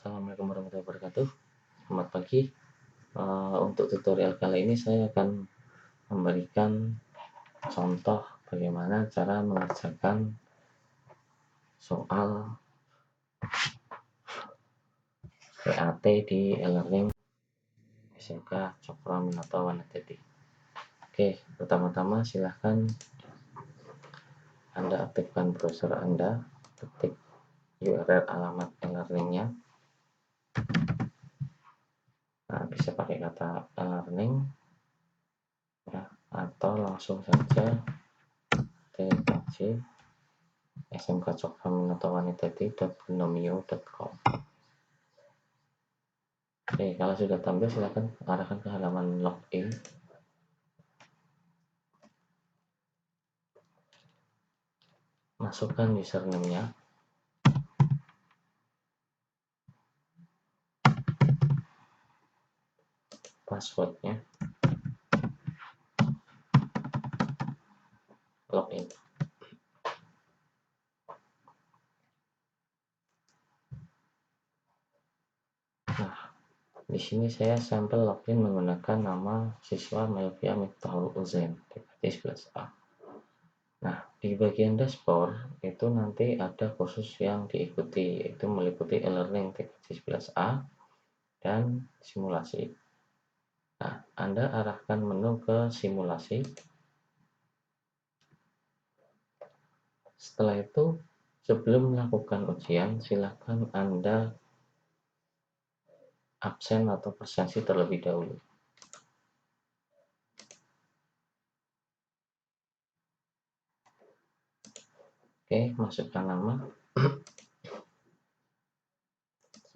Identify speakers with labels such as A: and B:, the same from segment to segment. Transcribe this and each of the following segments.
A: Assalamualaikum warahmatullahi wabarakatuh. Selamat pagi. Untuk tutorial kali ini saya akan memberikan contoh bagaimana cara mengerjakan soal PAT di e-learning SMK Cokro Aminoto Wanateti. Oke, pertama-tama silahkan Anda aktifkan browser Anda, ketik URL alamat e-learningnya. Nah, bisa pakai kata e-learning ya, atau langsung saja tkj SMK Cokro Aminoto Wanateti.binomio.com. Oke, kalau sudah tampil silakan arahkan ke halaman login. Masukkan username-nya. Passwordnya. Login. Nah, di sini saya sampel login menggunakan nama siswa Melvia Miftahul Uzain TKJ 11A. Nah, di bagian dashboard itu nanti ada kursus yang diikuti, yaitu meliputi e-learning TKJ 11A dan simulasi. Nah, Anda arahkan menu ke simulasi. Setelah itu, sebelum melakukan ujian, silakan Anda absen atau presensi terlebih dahulu. Oke, masukkan nama.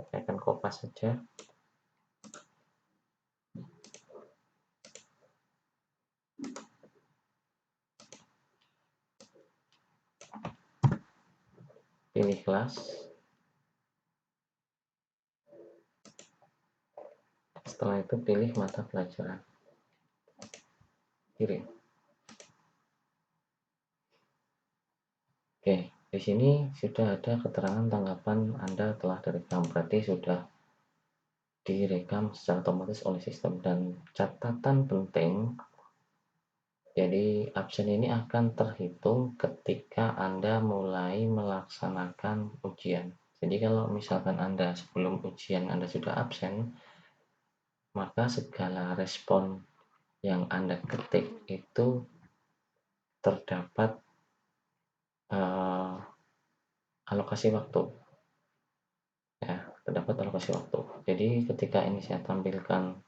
A: Saya akan kopas saja. Pilih kelas. Setelah itu pilih mata pelajaran. Kirim. Oke, di sini sudah ada keterangan tanggapan Anda telah direkam, berarti sudah direkam secara otomatis oleh sistem. Dan catatan penting, jadi absen ini akan terhitung ketika Anda mulai melaksanakan ujian. Jadi kalau misalkan Anda sebelum ujian Anda sudah absen, maka segala respon yang Anda ketik itu terdapat alokasi waktu. Ya, terdapat alokasi waktu. Jadi ketika ini saya tampilkan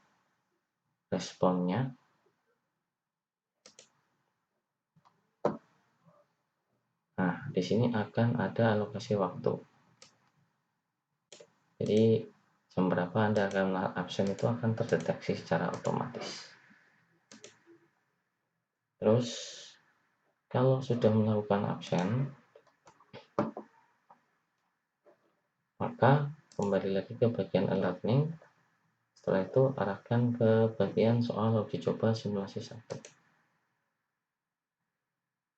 A: responnya, nah di sini akan ada alokasi waktu. Jadi jam berapa Anda akan absen itu akan terdeteksi secara otomatis. Terus kalau sudah melakukan absen, maka kembali lagi ke bagian e-learning. Setelah itu arahkan ke bagian soal uji coba simulasi 1.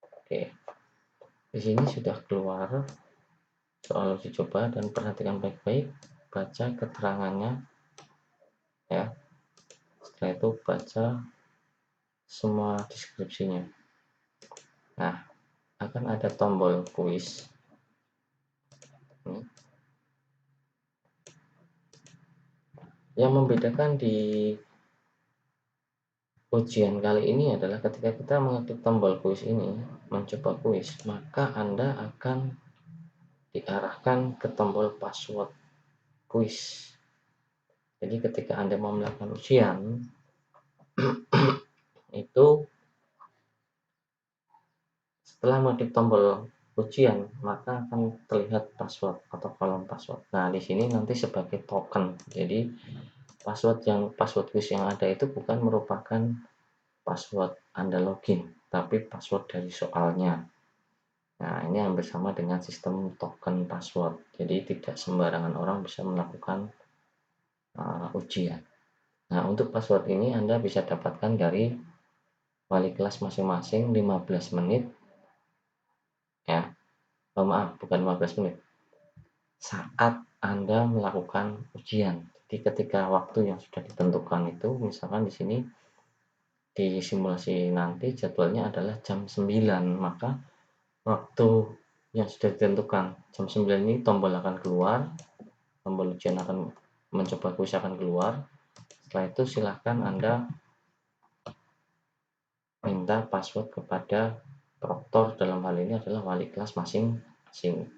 A: Oke, di sini sudah keluar soal uji coba dan perhatikan baik-baik, baca keterangannya ya. Setelah itu baca semua deskripsinya. Nah, akan ada tombol kuis. Yang membedakan di ujian kali ini adalah ketika kita mengeklik tombol kuis ini, mencoba kuis, maka Anda akan diarahkan ke tombol password kuis. Jadi ketika Anda mau melakukan ujian, itu setelah mengklik tombol ujian, maka akan terlihat password atau kolom password. Nah, di sini nanti sebagai token. Jadi password kuis yang ada itu bukan merupakan password Anda login, tapi password dari soalnya. Nah, ini yang bersama dengan sistem token password. Jadi tidak sembarangan orang bisa melakukan ujian. Nah, untuk password ini Anda bisa dapatkan dari wali kelas masing-masing 15 menit ya. Maaf, bukan 15 menit. Saat Anda melakukan ujian. Jadi ketika waktu yang sudah ditentukan itu, misalkan di sini di simulasi nanti jadwalnya adalah jam 9, maka waktu yang sudah ditentukan jam 9 ini tombol akan keluar, tombol ujian akan mencoba kuis akan keluar. Setelah itu silahkan Anda minta password kepada proktor, dalam hal ini adalah wali kelas masing-masing.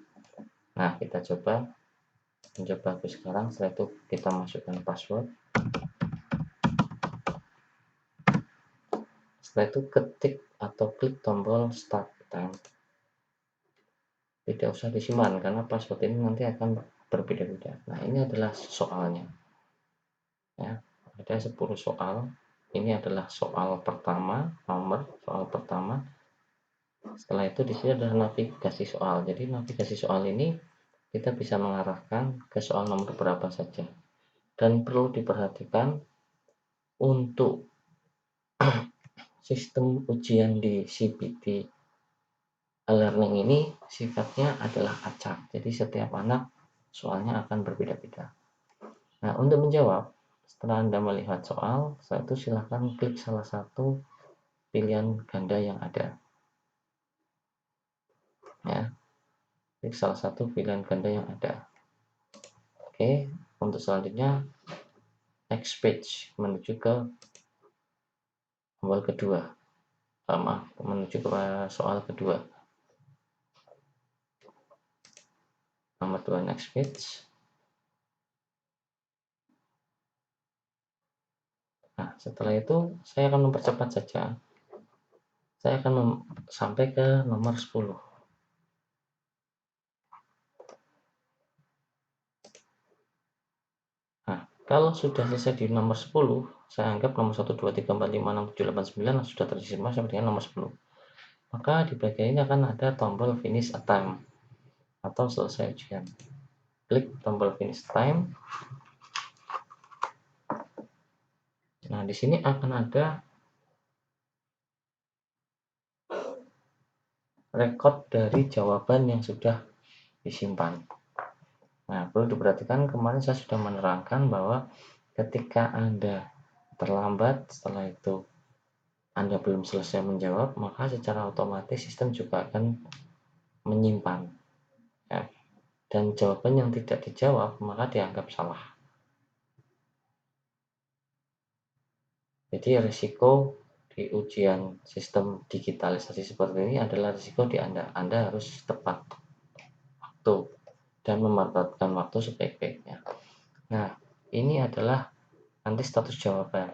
A: Nah, kita mencoba kuis sekarang. Setelah itu kita masukkan password. Setelah itu ketik atau klik tombol start time. Tidak usah disimpan karena password ini nanti akan berbeda-beda. Nah, ini adalah soalnya. Ya, ada 10 soal. Ini adalah soal pertama, soal pertama. Setelah itu di sini adalah navigasi soal. Jadi navigasi soal ini kita bisa mengarahkan ke soal nomor berapa saja. Dan perlu diperhatikan untuk sistem ujian di CBT e-learning ini sifatnya adalah acak. Jadi setiap anak soalnya akan berbeda-beda. Nah, untuk menjawab, setelah Anda melihat soal, setelah itu silahkan klik salah satu pilihan ganda yang ada. Ya, klik salah satu pilihan ganda yang ada. Oke, untuk selanjutnya next page menuju ke tombol kedua. Menuju ke soal kedua. Nomor 2 next page. Nah, setelah itu saya akan mempercepat saja. Saya akan sampai ke nomor 10. Nah, kalau sudah selesai di nomor 10, saya anggap nomor 1, 2, 3, 4, 5, 6, 7, 8, 9 sudah terisi semua sampai dengan nomor 10. Maka di bagian ini akan ada tombol finish attempt atau selesai ujian. Klik tombol finish time. Nah, di sini akan ada rekod dari jawaban yang sudah disimpan. Nah, perlu diperhatikan kemarin saya sudah menerangkan bahwa ketika Anda terlambat, setelah itu Anda belum selesai menjawab, maka secara otomatis sistem juga akan menyimpan. Ya. Dan jawaban yang tidak dijawab, maka dianggap salah. Jadi risiko di ujian sistem digitalisasi seperti ini adalah risiko di Anda. Anda harus tepat waktu dan memanfaatkan waktu sebaik-baiknya. Nah, ini adalah nanti status jawaban.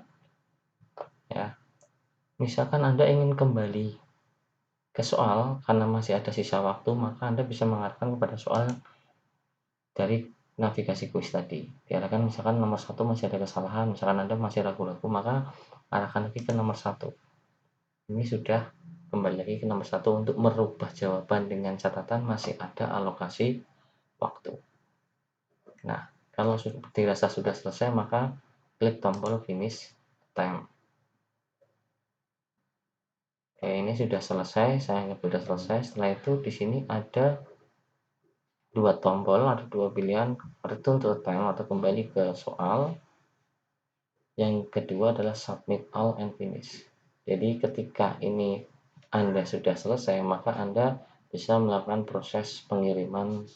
A: Ya, misalkan Anda ingin kembali ke soal karena masih ada sisa waktu, maka Anda bisa mengarahkan kepada soal dari navigasi kuis tadi. Diarahkan misalkan nomor 1 masih ada kesalahan, misalkan Anda masih ragu-ragu, maka arahkan lagi ke nomor 1. Ini sudah kembali lagi ke nomor 1 untuk merubah jawaban dengan catatan masih ada alokasi waktu. Nah, kalau dirasa sudah selesai, maka klik tombol finish time. Oke, ini sudah selesai, saya anggap sudah selesai. Setelah itu di sini ada dua tombol, ada dua pilihan, return to time atau kembali ke soal. Yang kedua adalah submit all and finish. Jadi ketika ini Anda sudah selesai, maka Anda bisa melakukan proses pengiriman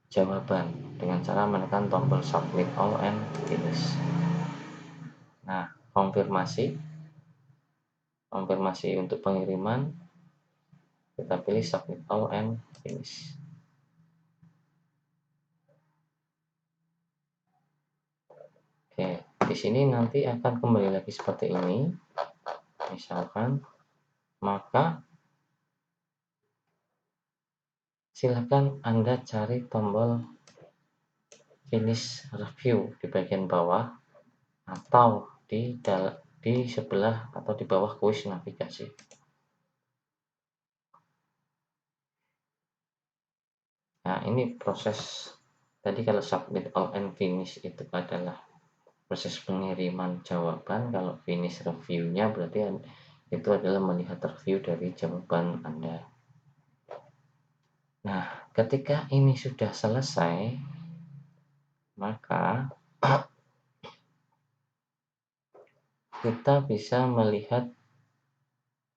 A: jawaban dengan cara menekan tombol submit all and finish. Nah, konfirmasi untuk pengiriman, kita pilih submit all and finish. Oke, di sini nanti akan kembali lagi seperti ini. Misalkan, maka silakan Anda cari tombol finish review di bagian bawah atau di sebelah atau di bawah kuis navigasi. Nah, ini proses tadi kalau submit all and finish itu adalah proses pengiriman jawaban, kalau finish review-nya berarti itu adalah melihat review dari jawaban Anda. Nah, ketika ini sudah selesai, maka kita bisa melihat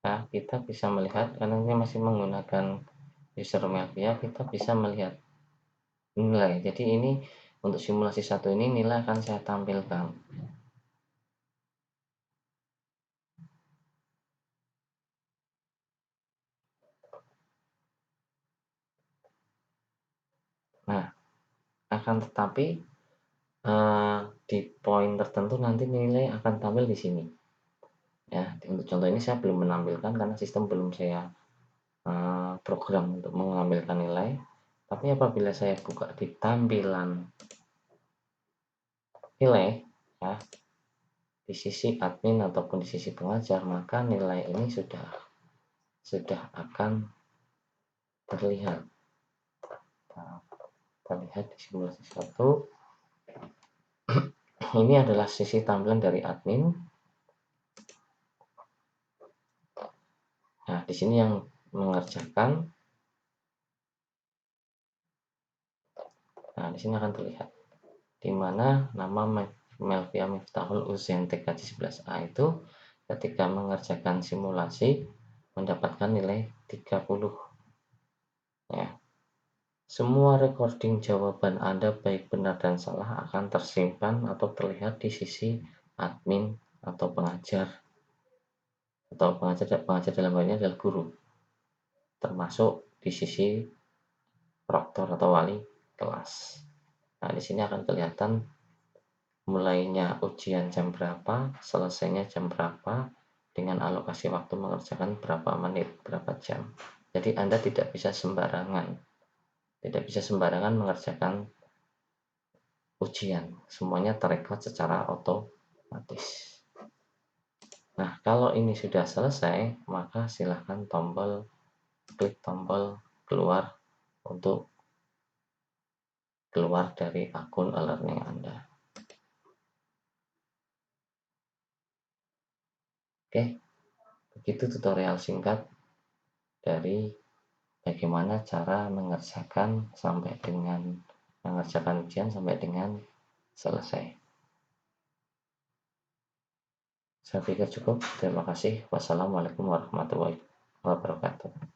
A: karena ini masih menggunakan user Melvia, kita bisa melihat nilai. Jadi ini untuk simulasi satu ini nilai akan saya tampilkan. Nah, akan tetapi di poin tertentu nanti nilai akan tampil di sini. Ya, untuk contoh ini saya belum menampilkan karena sistem belum saya program untuk mengambilkan nilai. Tapi apabila saya buka di tampilan nilai, ya, di sisi admin ataupun di sisi pengajar, maka nilai ini sudah akan terlihat. Terlihat di simulasi satu. Ini adalah sisi tampilan dari admin. Nah, di sini yang mengerjakan. Nah, di sini akan terlihat di mana nama Melvia Miftahul Uzen TKJ 11A itu ketika mengerjakan simulasi mendapatkan nilai 30. Ya. Semua recording jawaban Anda baik benar dan salah akan tersimpan atau terlihat di sisi admin atau pengajar dalam hal ini adalah guru, termasuk di sisi proktor atau wali kelas. Nah, di sini akan kelihatan mulainya ujian jam berapa, selesainya jam berapa, dengan alokasi waktu mengerjakan berapa menit, berapa jam. Jadi Anda tidak bisa sembarangan mengerjakan ujian. Semuanya terekod secara otomatis. Nah, kalau ini sudah selesai, maka silahkan klik tombol keluar untuk keluar dari akun e-learning Anda. Oke, begitu tutorial singkat dari bagaimana cara mengerjakan ujian sampai dengan selesai. Saya pikir cukup. Terima kasih. Wassalamualaikum warahmatullahi wabarakatuh.